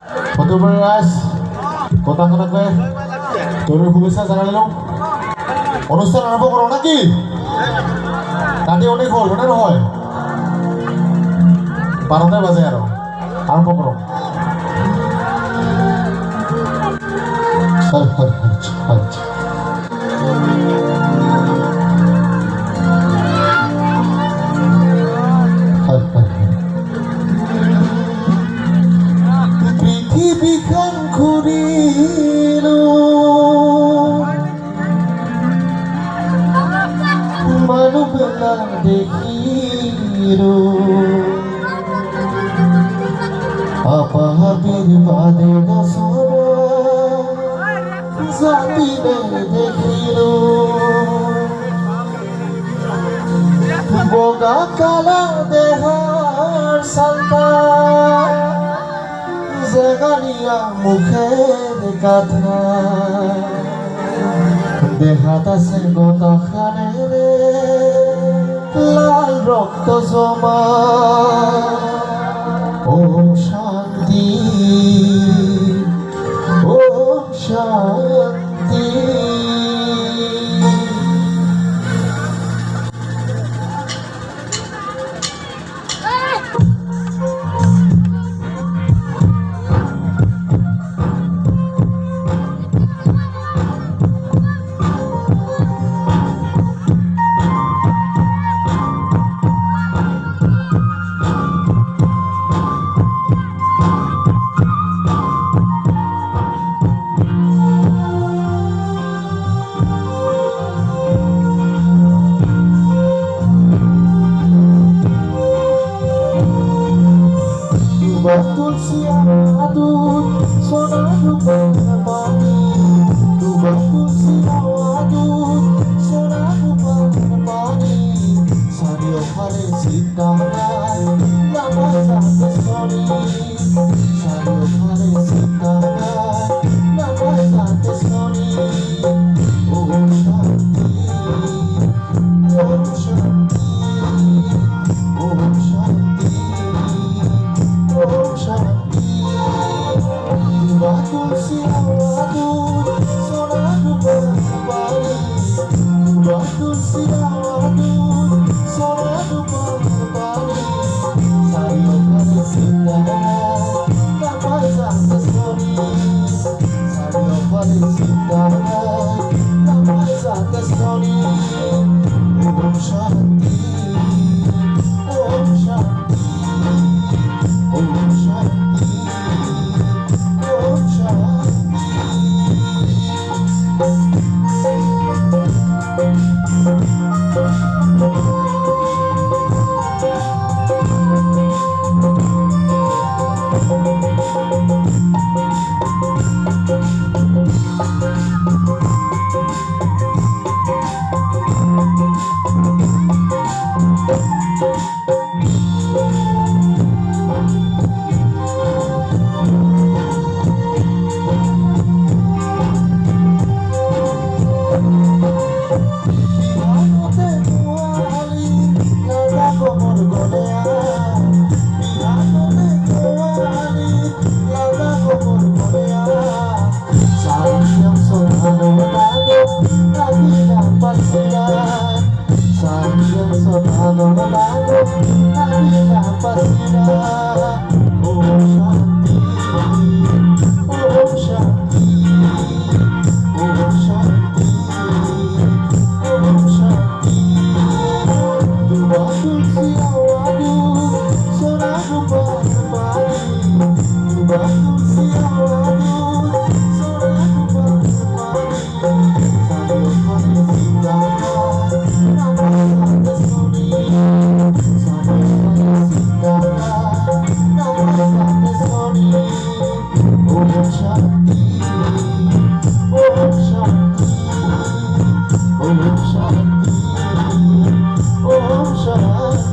Photographer কথাখনকে তোৰ শুভেচ্ছা জনাই লওঁ। অনুষ্ঠান আৰম্ভ কৰোঁ নেকি? ৰাতি অনেক হ'ল হয়নে নহয়? 12টা বাজে আৰু আৰম্ভ কৰোঁ। পৃথিৱীখন ঘূৰিলো মানুহবিলাক দেখিলো আপাহাবিৰ বাদে নচৰা জাতিৰে দেখিলো বগা কালা দেহাৰ চাল্টা জেগানিয়া মুখের কথা দেহাত আছে গতাখানেৰে লাল রক্ত জমা ওম শান্তি ওম শান্তি Tulsi adut sonadu pamani Tuba tulsi adut sonadu pamani Sario hare sitarai lama jate sori Sario hare sitarai lama jate sori Om Shanti Om Shanti Om Shanti Om Shanti Tuba tulsi adut sonadu pamani Tuba tulsi adut sonadu pamani Sario hare sitarai lama jate sori Sario hare sitarai lama jate sori Om Shanti Om Shanti Om Shanti, Om Shanti.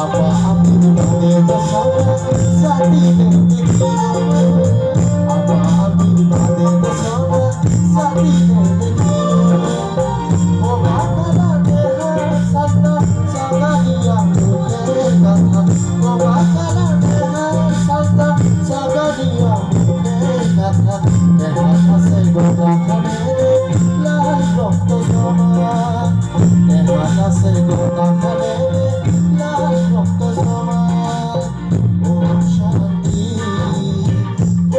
apa api bade dasara satine dekhiyo apa api bade dasara satine dekhiyo o bakala deha satna sagadiya mukhe katha o bakala deha satna sagadiya mukhe katha deha ase goda khane lal rokto soma deha ase goda khane lal rokto soma om shanti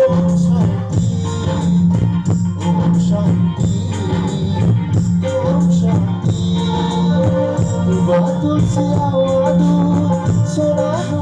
om shanti om shanti om shanti tu batul siawadu sonadu